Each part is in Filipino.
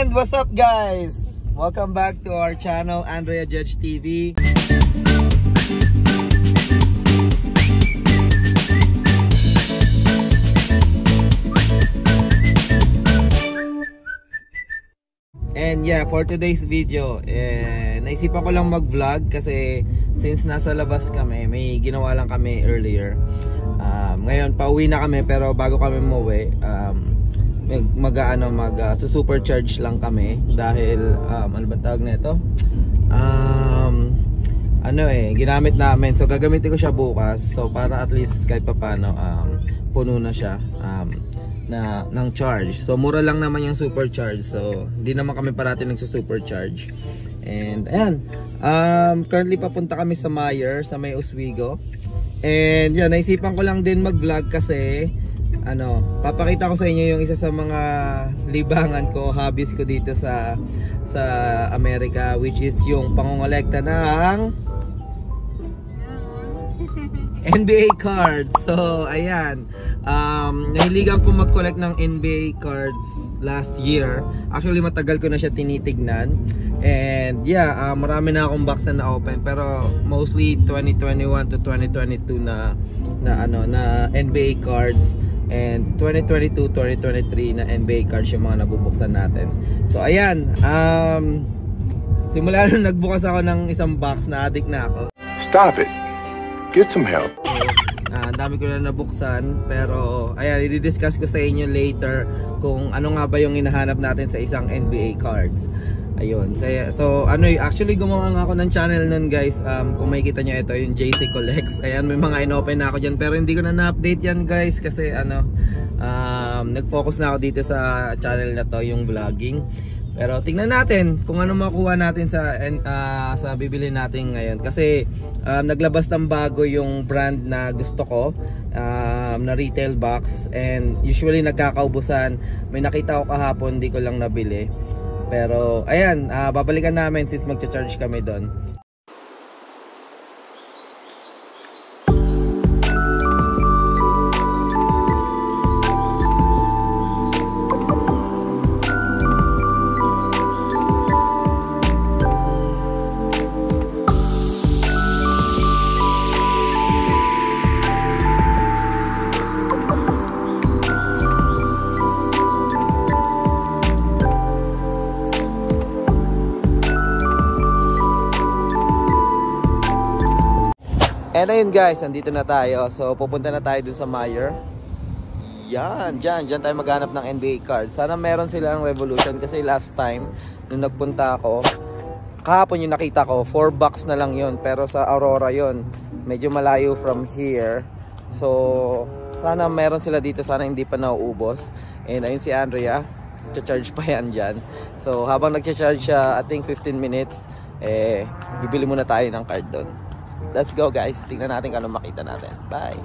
And what's up guys? Welcome back to our channel, Andrea Judge TV. And yeah, for today's video, naisipan ko lang mag-vlog kasi since nasa labas kami, may ginawa lang kami earlier. Ngayon, pauwi na kami pero bago kami umuwi, supercharge lang kami dahil ano ba tawag na ito? Ginamit namin. So gagamitin ko siya bukas. So para at least kahit papaano puno na siya ng charge. So mura lang naman yung supercharge. So hindi naman kami parati nagsu-supercharge. And ayan, currently papunta kami sa Meijer, sa may Oswego. And yan, naisipan ko lang din mag-vlog kasi papakita ko sa inyo yung isa sa mga libangan ko, hobbies ko dito sa Amerika, which is yung pangongolekta ng NBA cards. So ayan, nahiligan ko mag-collect ng NBA cards last year. Actually matagal ko na siya tinitignan. And yeah, marami na akong box na na-open, pero mostly 2021 to 2022 na NBA cards. And 2022, 2023 na NBA cards yung mga nabubuksan natin. So ayan, simula nung nagbukas ako ng isang box, na addict na ako. Stop it. Get some help. Ang dami ko na nabuksan, pero ayan, i-discuss ko sa inyo later kung ano nga ba yung hinahanap natin sa isang NBA cards. Ayun, so actually gumawa nga ako ng channel nun guys. Kung makikita nyo, ito yung JC Collects. Ayan, may mga inopen na ako dyan, pero hindi ko na update yan guys kasi nag-focus na ako dito sa channel na to, yung vlogging. Pero tingnan natin kung ano makuha natin sa bibili natin ngayon. Kasi naglabas ng bago yung brand na gusto ko, na retail box. And usually nagkakaubusan. May nakita ko kahapon, di ko lang nabili. Pero ayan, babalikan namin since magcha-charge kami doon. And ayun guys, nandito na tayo. So pupunta na tayo dun sa Meijer. Yan, dyan tayo maghanap ng NBA card. Sana meron silang Revolution kasi last time nung nagpunta ako, kahapon yung nakita ko, 4 bucks na lang yun. Pero sa Aurora yun, medyo malayo from here. So sana meron sila dito, sana hindi pa nauubos. And ayun si Andrea, charge pa yan dyan. So habang nag-charge siya, I think 15 minutes, bibili muna tayo ng card doon. Let's go guys, tingnan natin kung ano makita natin. Bye!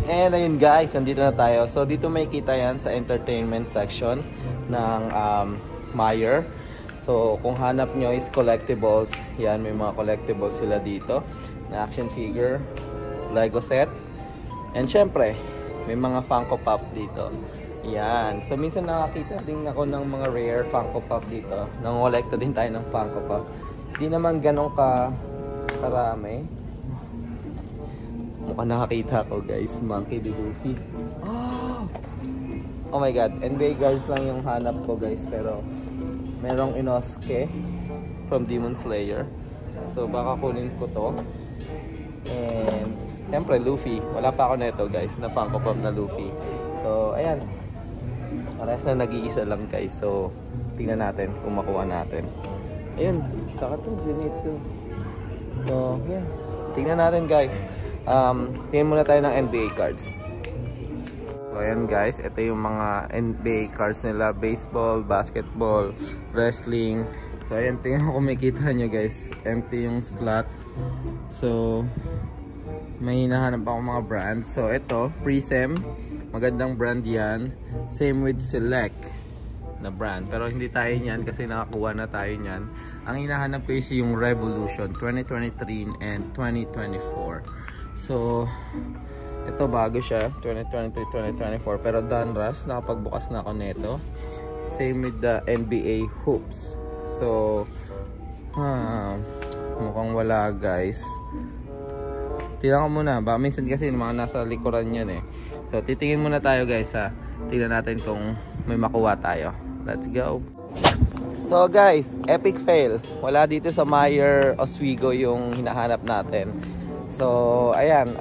And ayun guys, nandito na tayo. So dito may kita yan sa entertainment section ng Meijer. So kung hanap nyo is collectibles, yan, may mga collectibles sila dito na action figure, Lego set, and syempre may mga Funko Pop dito. Yan, so minsan nakakita din ako ng mga rare Funko Pop dito. Nangolekta din tayo ng Funko Pop. Di naman ganun karami. Mukhang nakakita ko guys, Monkey D. Luffy. Oh my god, NBA guards lang yung hanap ko guys, pero merong Inosuke from Demon Slayer. So baka kunin ko to. And siyempre Luffy, wala pa ako nito guys, na Funko Pop na Luffy. So ayan, parehas na nag-iisa lang guys. So tingnan natin kung makuha natin. Ayun, saka to Zenitsu. So, yeah. Tingnan natin guys. Tingnan muna tayo ng NBA cards. So, ayan guys. Ito yung mga NBA cards nila. Baseball, basketball, wrestling. So, ayan. Tingnan kung makikita nyo guys. Empty yung slot. So, may hinahanap ako mga brands. So, ito. Prism. Magandang brand yan. Same with Select na brand. Pero hindi tayo nyan kasi nakakuha na tayo nyan. Ang hinahanap ko is yung Revolution 2023 and 2024. So, ito bago siya, 2023, 2024. Pero Donruss, nakapagbukas na ako nito. Same with the NBA hoops. So, mukhang wala guys. Tingnan ko muna. Baka minsan kasi mga nasa likuran yan eh. So, titingin muna tayo guys ha. Tingnan natin kung may makuha tayo. Let's go. So guys, epic fail. Wala dito sa Meyer Oswego yung hinahanap natin. So, ayan.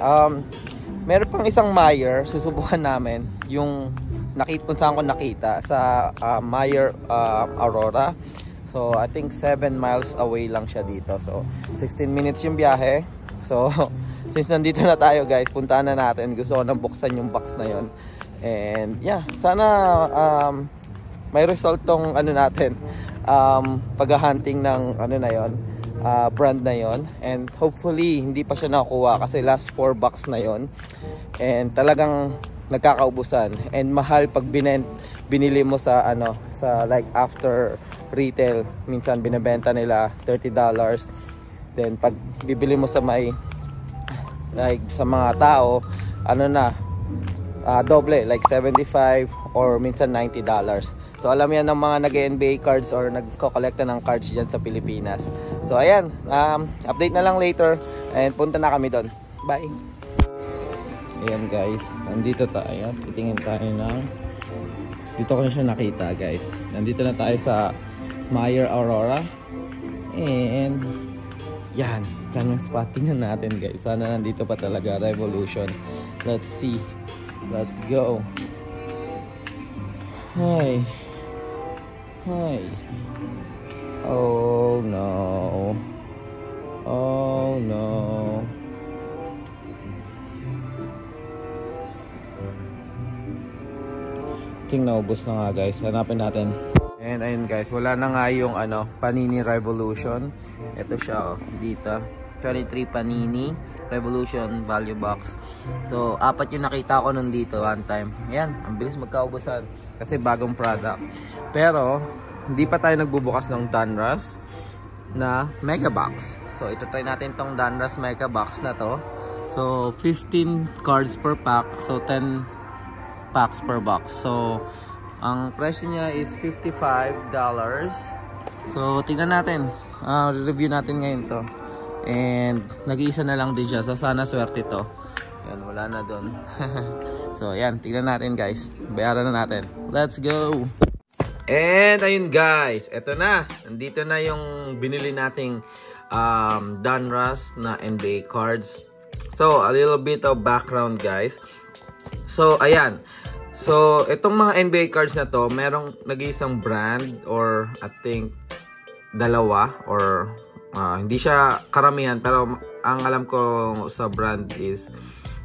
Meron pang isang Meyer. Susubukan namin. Yung kung saan ko nakita sa Meyer Aurora. So I think 7 miles away lang siya dito. So 16 minutes yung biyahe. So since nandito na tayo guys, puntahan na natin. Gusto ko nang buksan yung box na yon. And yeah, sana may result tong ano natin, paghahunting ng ano na yon, brand na yon. And hopefully hindi pa siya nakuha kasi last 4 bucks na yon. And talagang nagkakaubusan and mahal pag binili mo sa ano, sa like after retail, minsan binebenta nila $30. Then pag bibili mo sa may like sa mga tao, ano na, doble, like 75 or minsan $90. So alam yan ng mga nag-NBA cards or nagko-collecta ng cards dyan sa Pilipinas. So ayan, update na lang later and punta na kami doon. Bye. Ayan guys, nandito tayo. Titingin tayo ng, dito ko na siya nakita guys. Nandito na tayo sa Meyer Aurora. And yan, dyan yung spot. Tingnan natin guys. Sana nandito pa talaga, Revolution. Let's see. Let's go. Hi. Hi. Oh no. Oh no. Naubos na nga guys. Hanapin natin. And ayun guys, wala na nga yung ano, Panini Revolution. Ito siya oh, dito. 23 Panini Revolution value box. So, 4 yung nakita ko nun dito one time. Ayan, ang bilis magkaubusan kasi bagong product. Pero, hindi pa tayo nagbubukas ng Donruss na Mega Box. So, ito try natin tong Donruss Mega Box na to. So, 15 cards per pack. So, 10 packs per box. So, ang presyo niya is $55. So, tingnan natin. Review natin ngayon to. And, nag-iisa na lang din siya. So, sana swerte to. Yan, wala na doon. So, yan. Tingnan natin guys. Bayaran na natin. Let's go! And, ayun guys. Eto na. Nandito na yung binili nating Donruss na NBA cards. So, a little bit of background guys. So, ayan. So, itong mga NBA cards na to, merong nag-iisang brand or I think dalawa or hindi siya karamihan pero ang alam ko sa brand is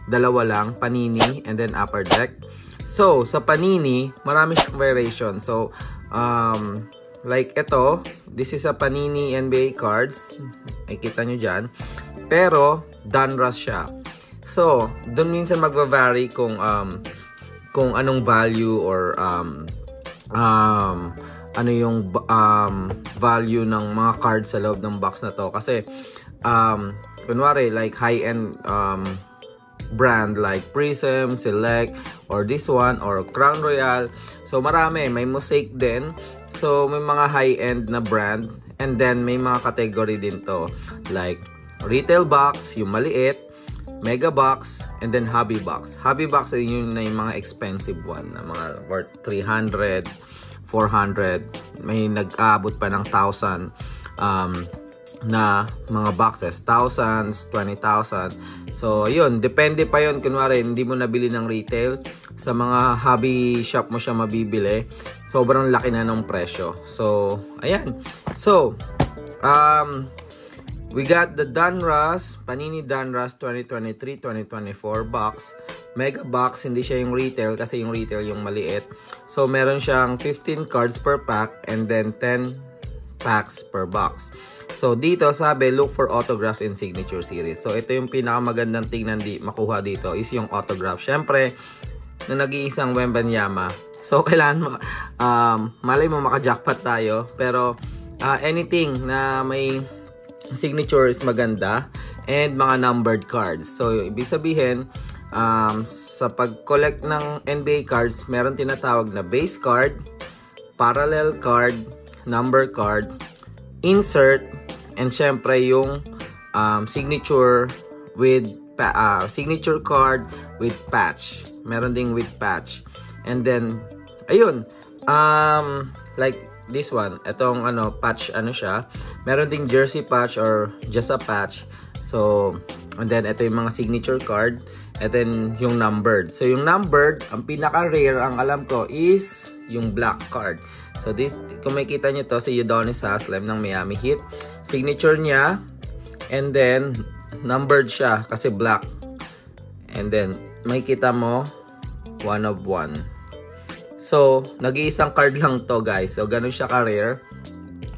dalawa lang, Panini and then Upper Deck. So, sa Panini, marami siyang variation. So, like ito, this is a Panini NBA cards. Ay, kita nyo dyan. Pero, Donruss siya. So, doon minsan magva-vary kung anong value or ano yung value ng mga cards sa loob ng box na to. Kasi kunwari like high-end brand like Prism, Select, or this one, or Crown Royal. So marami, may Mosaic din. So may mga high-end na brand. And then may mga category din to. Like retail box, yung maliit, Mega Box, and then Hobby Box. Hobby Box ay yun na yung mga expensive one na mga worth 300, 400. May nag-aabot pa ng 1,000 na mga boxes. Thousands, 20,000. So, yun. Depende pa yun. Kunwari, hindi mo nabili ng retail. Sa mga hobby shop mo siya mabibili. Sobrang laki na ng presyo. So, ayan. So, we got the Donruss, Panini Donruss 2023-2024 box. Mega Box, hindi siya yung retail kasi yung retail yung maliit. So, meron siyang 15 cards per pack and then 10 packs per box. So, dito sabi, look for autograph in signature series. So, ito yung pinakamagandang tingnan makuha dito is yung autograph. Syempre, na nag-iisang Wembanyama. So, kailangan malay mo maka-jackpot tayo. Pero, anything na may signature is maganda and mga numbered cards. So, ibig sabihin, sa pag-collect ng NBA cards, meron tinatawag na base card, parallel card, number card, insert, and syempre yung signature with signature card with patch. Meron ding with patch. And then ayun, like this one, itong patch siya. Meron ding jersey patch or just a patch. So, and then ito yung mga signature card. And then yung numbered. So yung numbered, ang pinaka-rare ang alam ko is yung black card. So this, kung makikita nyo to, si Udonis Haslem ng Miami Heat. Signature niya. And then numbered siya kasi black. And then makikita mo 1 of 1. So nag-iisang card lang to, guys. So ganun siya ka-rare.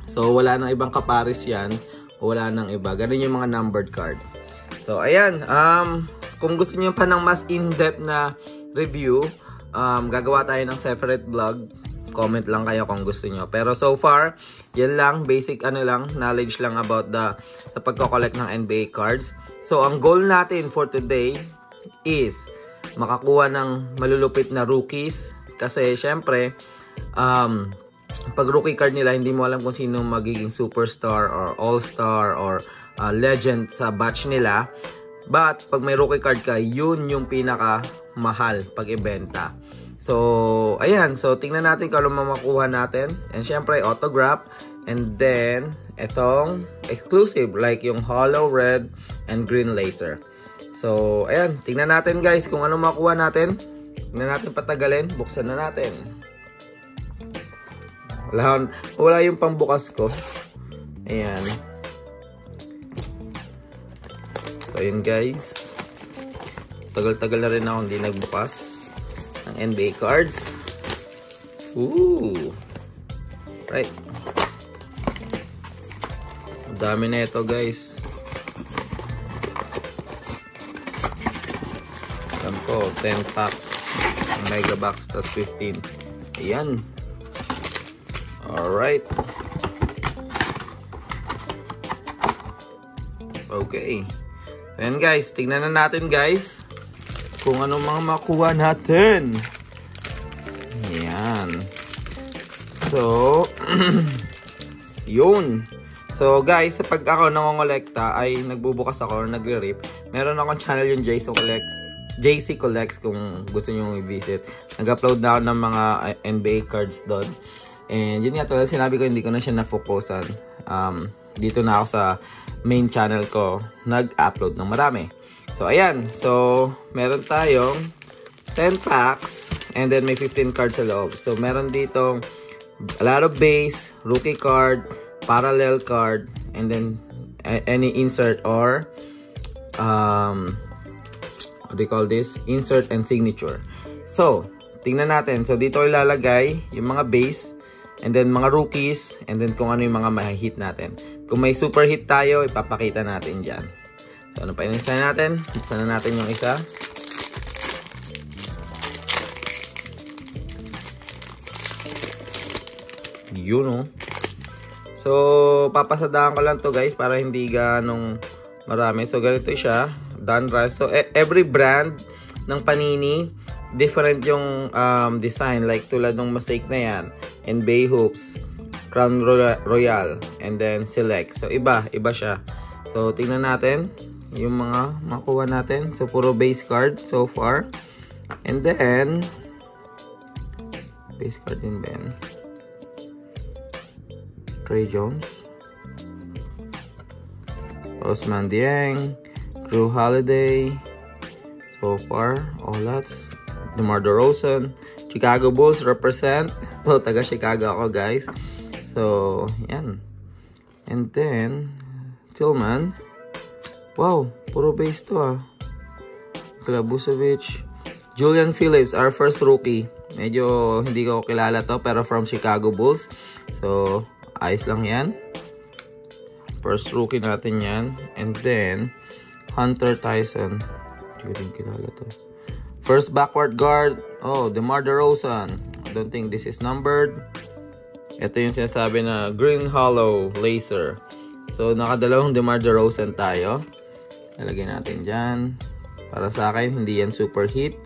So wala nang ibang kapares yan. Wala nang iba. Ganun yung mga numbered card. So ayan, kung gusto niyo pa ng mas in-depth na review, gagawa tayo ng separate vlog. Comment lang kayo kung gusto niyo. Pero so far, yan lang, basic knowledge lang about the pagko-collect ng NBA cards. So ang goal natin for today is makakuha ng malulupit na rookies. Kasi syempre, pag rookie card nila, hindi mo alam kung sino magiging superstar or all-star or legend sa batch nila. But pag may rookie card ka, yun yung pinaka mahal pag ibenta. So ayan, so tingnan natin kung ano mamakuha natin. And syempre autograph. And then itong exclusive like yung hollow red and green laser. So ayan, tingnan natin guys kung ano makuha natin. Tingnan natin patagalin, buksan na natin. Wala yung pambukas ko. Ayan. So, yun guys. Tagal-tagal na rin ako hindi nagbukas ng NBA cards. Ooh. Right. Dami na ito guys. Alam ko, 10 packs. Mega box, tas 15. Ayan. Alright. Okay. So, yan guys. Tignan na natin guys kung ano mga makuha natin. Ayan. So, yun. So guys, pag ako nangongolekta ay nagbubukas ako or nagre-rip, meron akong channel yung JC Collects kung gusto nyo i-visit. Nag-upload na ako ng mga NBA cards doon. And yun nga, talaga sinabi ko, hindi ko na siya na-focusan. Dito na ako sa main channel ko, nag-upload ng marami. So, ayan. So, meron tayong 10 packs and then may 15 cards sa loob. So, meron dito a lot of base, rookie card, parallel card, and then any insert or what do you call this? Insert and signature. So, tingnan natin. So, dito ilalagay yung mga base, and then mga rookies, and then kung ano yung mga ma-hit natin. Kung may super hit tayo, ipapakita natin dyan. So, ano pa inisa natin? Isa na natin yung isa. Yun, oh. So, papasadaan ko lang to guys para hindi ganong marami. So, ganito siya. Donruss. So, every brand ng Panini, different yung design. Like, tulad ng Mosaic na yan. NBA Hoops, Crown Royal, and then Select. So, iba siya. So, tingnan natin yung mga makuha natin. So, puro base card so far. And then, base card din Ben. Trey Jones, Osman Dieng, Drew Holiday. So far, all that's DeMar DeRozan. Chicago Bulls represent. So, taga Chicago ako, guys. So, yan. And then, Tillman. Wow, puro base to, ah. Klabusevic. Julian Phillips, our first rookie. Medyo hindi ko kilala to, pero from Chicago Bulls. So, ayos lang yan. First rookie natin yan. And then, Hunter Tyson. Hindi ko din kilala to. First backward guard. Oh, DeMar DeRozan. I don't think this is numbered. Ito yung sinasabi na green hollow laser. So, nakadalawang DeMar DeRozan tayo. Lalagay natin dyan. Para sa akin, hindi yan super hit.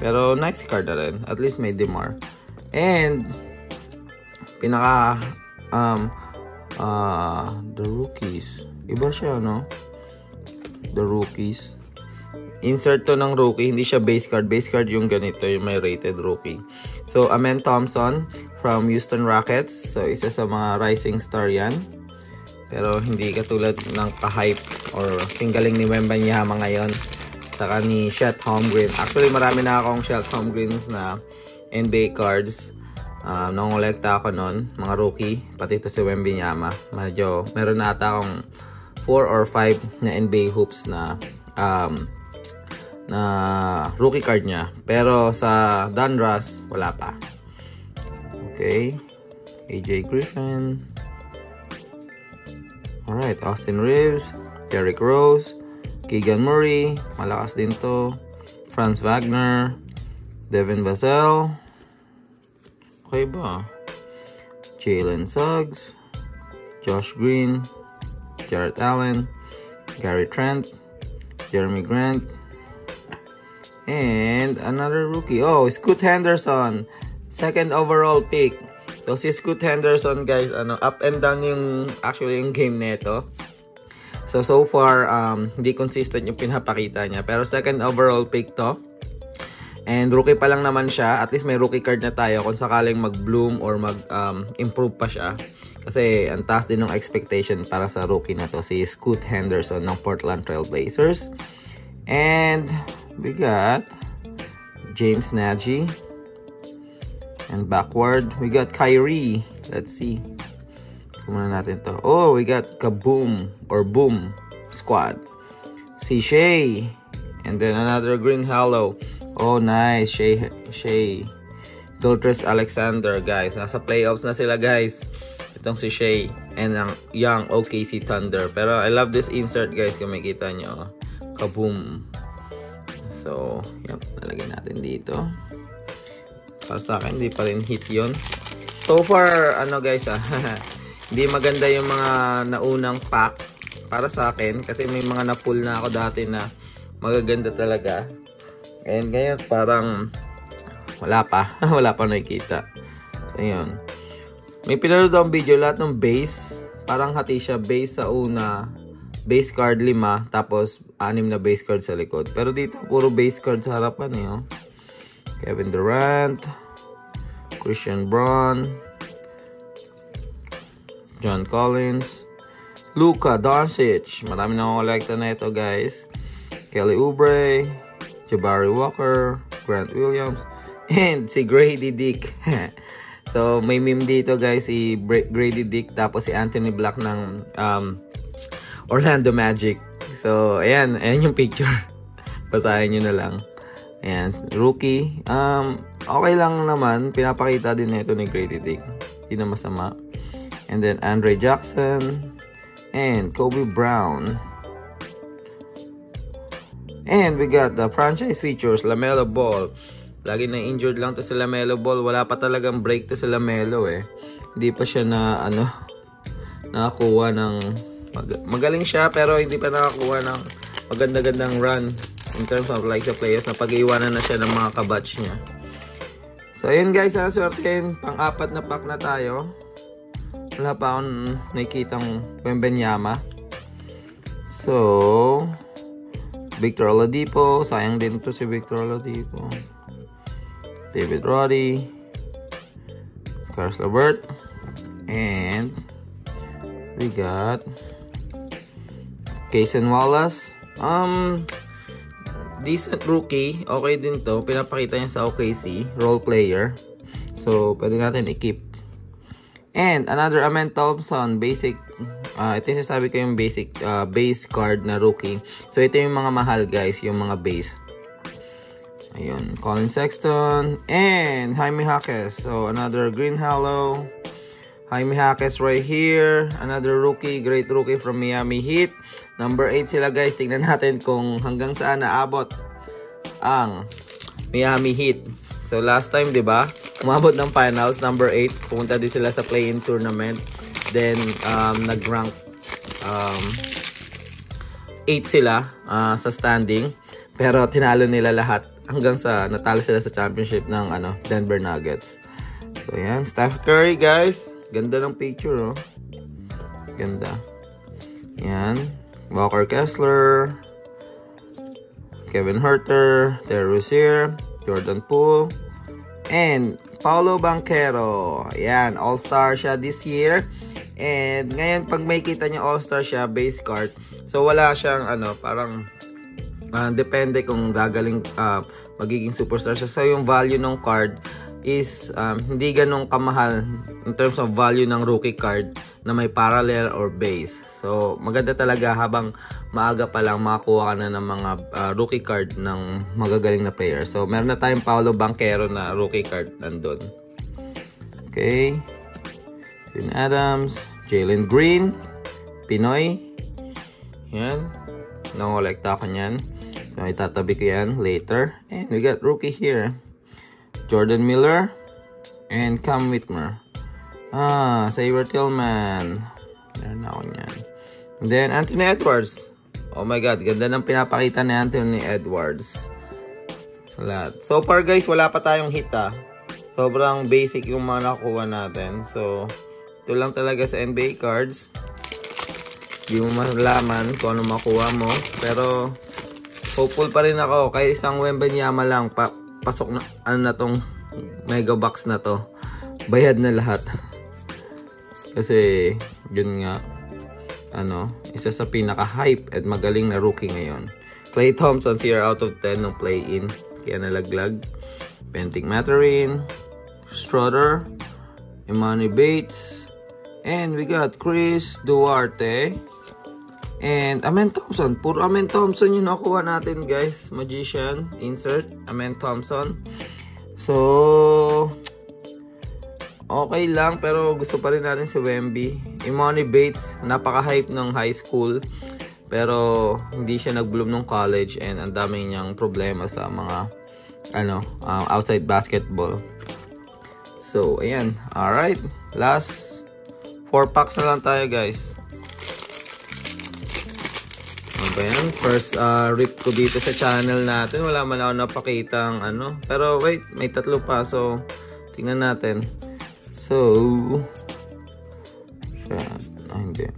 Pero, nice card na rin. At least may DeMar. And, pinaka the rookies. Iba siya, no? The rookies. Insert to ng rookie, hindi siya base card. Base card yung ganito, yung may rated rookie. So, Amen Thompson from Houston Rockets. So, isa sa mga rising star yan. Pero hindi katulad ng ka-hype or singgaling ni Wembanyama ngayon. Saka ni Chet Holmgren. Actually, marami na akong Chet Holmgrens na NBA cards. Nangolekta ako nun, mga rookie. Pati ito si Wembanyama. Medyo, meron na ata akong 4 or 5 na NBA hoops na rookie card niya. Pero sa Donruss, wala pa. Okay. AJ Griffin. Alright, Austin Reeves. Derrick Rose. Keegan Murray. Malakas din to. Franz Wagner. Devin Vassell. Okay ba? Jalen Suggs. Josh Green. Jarrett Allen. Gary Trent. Jeremy Grant. And another rookie. Oh, Scoot Henderson. Second overall pick. So si Scoot Henderson, guys, up and down yung actually yung game nito. So far hindi consistent yung pinapakita niya, pero second overall pick to. And rookie pa lang naman siya. At least may rookie card na tayo kung sakaling mag-bloom or mag-improve pa siya. Kasi ang taas din ng expectation para sa rookie na to, si Scoot Henderson ng Portland Trail Blazers. And we got James Nagy. And backward, we got Kyrie. Let's see. Kumuna natin to. Oh, we got Kaboom or Boom Squad. Si Shea. And then another Green Hollow. Oh, nice. Shea. Gilgeous Alexander, guys. Nasa playoffs na sila, guys. Itong si Shea. And ang young OKC Thunder. Pero I love this insert, guys. Kung makikita nyo. Kaboom. So, yep. Nalagay natin dito. Para sa akin, hindi pa rin hit yun. So far, guys, hindi maganda yung mga naunang pack para sa akin. Kasi may mga na-pull na ako dati na magaganda talaga. And ngayon, parang wala pa. Wala pa nakikita. So, yun. May pinanood akong video, lahat ng base. Parang hati siya. Base sa una. Base card 5. Tapos, 6 na base card sa likod. Pero dito, puro base card sa harapan eh. Oh. Kevin Durant, Christian Braun, John Collins, Luka Doncic. Marami na akong kolekta na ito, guys. Kelly Oubre, Jabari Walker, Grant Williams, and si Grady Dick. So, may meme dito, guys, si Grady Dick, tapos si Anthony Black ng Orlando Magic. So, ayan yung picture. Basahin nyo na lang. Ayan, rookie. Okay lang naman. Pinapakita din nito ni Grady Dick. Hindi na masama. And then, Andre Jackson. And Kobe Brown. And we got the franchise features, LaMelo Ball. Lagi na injured lang to si LaMelo Ball. Wala pa talagang break to si LaMelo eh. Hindi pa siya na, nakakuha ng... Magaling siya, pero hindi pa nakakuha ng maganda-gandang run. In terms of like sa players na pag-iwanan na siya ng mga kabatch niya. So, ayun guys, sana swertein. Pang-4 na pack na tayo. Wala pa akong nakikitang Wembanyama. So, Victor Oladipo. Sayang din to si Victor Oladipo. David Roddy. Caris LeVert. And we got Cason Wallace. Decent rookie. Okay din to. Pinapakita niya sa OKC. Role player. So, pwede natin i-keep. And, another Amen Thompson. Basic. Ito yung sasabi ko yung basic base card na rookie. So, ito yung mga mahal, guys. Yung mga base. Ayun. Colin Sexton. And, Jaime Jaquez. So, another Green Hollow. Jaime Jaquez right here. Another rookie. Great rookie from Miami Heat. Number 8 sila, guys. Tingnan natin kung hanggang saan naabot ang Miami Heat. So last time, 'di ba? Umabot ng finals, number 8. Pumunta din sila sa play-in tournament. Then nag-rank 8 sila sa standing. Pero tinalo nila lahat hanggang sa natalo sila sa championship ng Denver Nuggets. So, ayan. Steph Curry, guys. Ganda ng picture, oh. Ganda. Ayan. Walker Kessler. Kevin Huerter. Terry Rozier. Jordan Poole. And Paolo Banchero. Ayan. All-star siya this year. And ngayon, pag may kita niyo all-star siya, base card. So, wala siyang, parang depende kung gagaling, magiging superstar siya. So, yung value ng card is hindi ganun kamahal in terms of value ng rookie card na may parallel or base. So, maganda talaga habang maaga pa lang makakuha ka na ng mga rookie card ng magagaling na player. So, meron na tayong Paolo Banchero na rookie card nandun. Okay. Steven Adams, Jalen Green, Pinoy. Yan. Nangolekta ko yan. So, itatabi ko yan later. And we got rookie here. Jordan Miller and Cam Whitmer. Xavier Tillman. Meron na ako niyan. And then, Anthony Edwards. Oh my God, ganda ng pinapakita ni Anthony Edwards. Sa lahat. So far guys, wala pa tayong hit Sobrang basic yung mga nakuha natin. So, ito lang talaga sa NBA cards. Hindi mo malaman kung ano makuha mo. Pero, hopeful pa rin ako. Kaya isang Wembanyama lang. Pasok na, tong mega box na to. Bayad na lahat. Kasi, yun nga, isa sa pinaka-hype at magaling na rookie ngayon. Klay Thompson, 0 out of 10 ng play-in. Kaya nalaglag. Pentic Mathurin, Schroeder, Emoni Bates, and we got Chris Duarte, and Amen Thompson. Puro Amen Thompson yung nakuha natin, guys. Magician, insert, Amen Thompson. So, okay lang, pero gusto pa rin natin si Wemby. Emoni Bates, napaka-hype ng high school, pero hindi siya nag-bloom ng college, and ang dami niyang problema sa mga outside basketball. So, ayan. Alright. Last 4 packs na lang tayo, guys. Okay, yan. First rip ko dito sa channel natin. Wala man ako napakita ang Pero wait, may 3 pa. So, tingnan natin. So, hindi.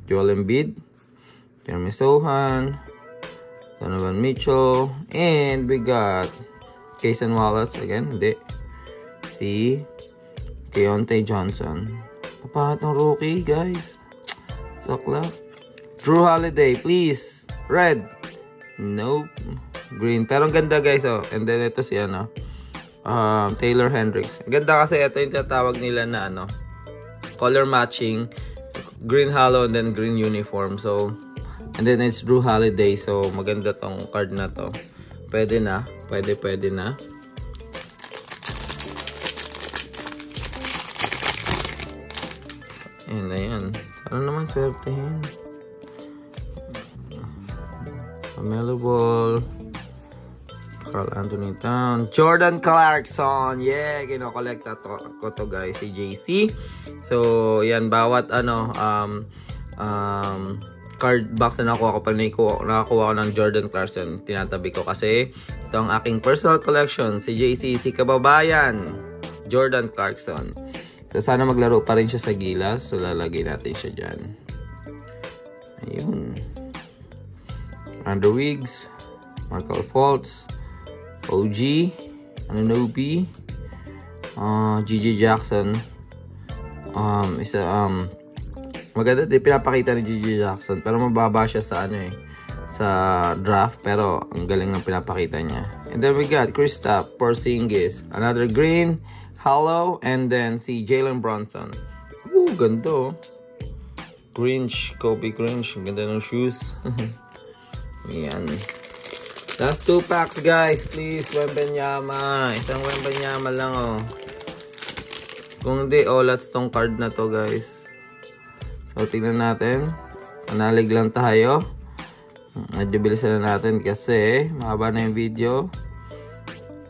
Joel Embiid, Jeremy Sohan, Donovan Mitchell, and we got Cason Wallace again. Hindi. Si Keontae Johnson. Papahat ng rookie, guys. Sakla. Drew Holiday, please. Red. Nope. Green. Pero ang ganda, guys. Oh. And then ito si Taylor Hendricks. Ang ganda kasi ito yung tatawag nila na color matching. Green hollow and then green uniform. So, and then it's Drew Holiday. So, maganda tong card na to. Pwede na. Pwede na. And ayan. Sana naman swertehin. Lamelo Ball. Karl Anthony Towns. Jordan Clarkson. Yeah, kinokolekta ko to, guys. Si JC. So, yan. Bawat card box na nakuha ko pag nakakuha ko ng Jordan Clarkson, tinatabi ko kasi ito ang aking personal collection. Si JC, si kababayan Jordan Clarkson. So, sana maglaro pa rin siya sa gilas. So, lalagay natin siya dyan. Ayun. Andrew Wiggs, Markel Fultz, OG, Anunoby, Gigi Jackson. Maganda din pinapakita ni Gigi Jackson, pero mababa siya sa sa draft, pero ang galing ng pinapakita niya. And then we got Kristaps Porzingis, another green hollow, and then si Jalen Brunson. Ooh, ganda. Grinch, Kobe Grinch, ganda ng shoes. Ayan. Last 2 packs, guys. Please, Wembanyama. Isang Wembanyama lang, Kung hindi, olats tong card na to, guys. So, tingnan natin. Manalig lang tayo. Medyo bilisan na natin kasi mahaba na yung video.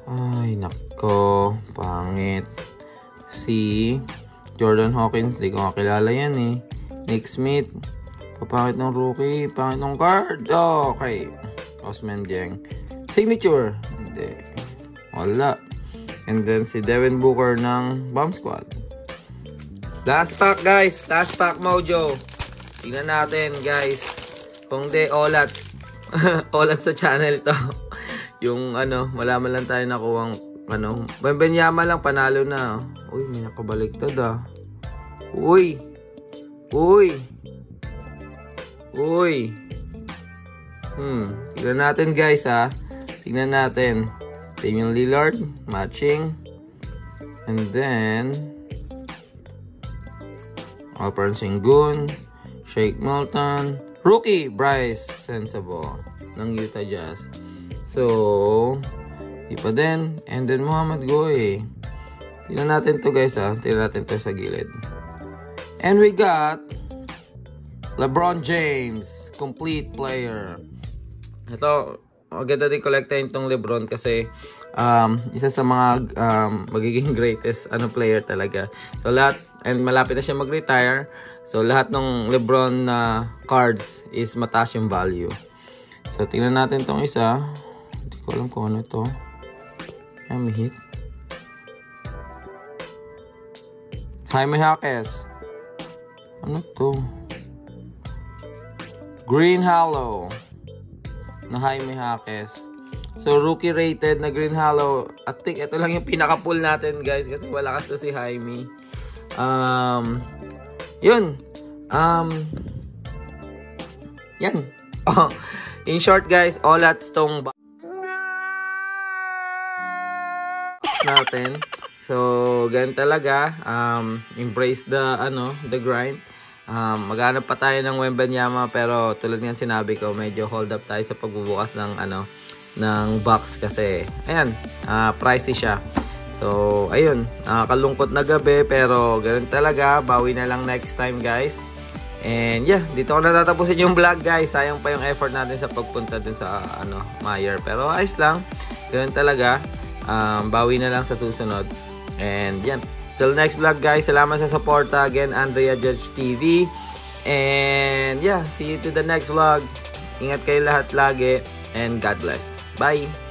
Ay, nako. Pangit. Si Jordan Hawkins. Hindi ko makilala yan, Nick Smith. Papangit ng rookie. Pangit ng card. Oh, okay. Osman Dieng. Signature. Hindi. Wala. And then si Devin Booker ng Bomb Squad. Last pack guys. Last pack Mojo. Tingnan natin guys. Kung di olats. Olats sa channel to. Yung ano, malaman lang tayo nakuwang ano. Wembanyama lang panalo na. Uy, may nakabaliktad ah. Uy. Uy. Uy. Tingnan natin guys ha. Tingnan natin. Damian Lillard, matching. And then Alperen Sengun, Shake Milton, rookie Bryce Sensabaugh ng Utah Jazz. So, ipa din. And then Muhammad Goy. Tingnan natin to guys ha. Tingnan natin to sa gilid. And we got LeBron James, complete player. Ito, maganda din kolektahin tong LeBron kasi isa sa mga magiging greatest player talaga. So lahat, and malapit na siya mag-retire. So lahat ng LeBron na cards is mataas yung value. So tingnan natin tong isa. Hindi ko alam kung ano to. May hit. Jaime Jaquez. Ano to? Green Hollow na Jaime Jaquez. So, rookie rated na Green Hollow. I think ito lang yung pinaka-pull natin, guys. Kasi malakas to si Jaime. Yun. Yan. Oh, in short, guys, all at tong box natin. So, ganun talaga. Embrace the grind. Maghanap pa tayo ng Wembanyama pero tulad ng sinabi ko, medyo hold up tayo sa pagbubukas ng ng box kasi ayan, pricey siya. So ayun, kalungkot na gabi pero ganoon talaga, bawi na lang next time guys. And yeah, dito ko natatapusin yung vlog guys. Sayang pa yung effort natin sa pagpunta dun sa Meijer, pero ayos lang. Ganoon talaga, bawi na lang sa susunod. And yan, till next vlog guys. Salamat sa suporta. Again, Andrea Judge TV. And yeah, see you to the next vlog. Ingat kayo lahat lagi. And God bless. Bye!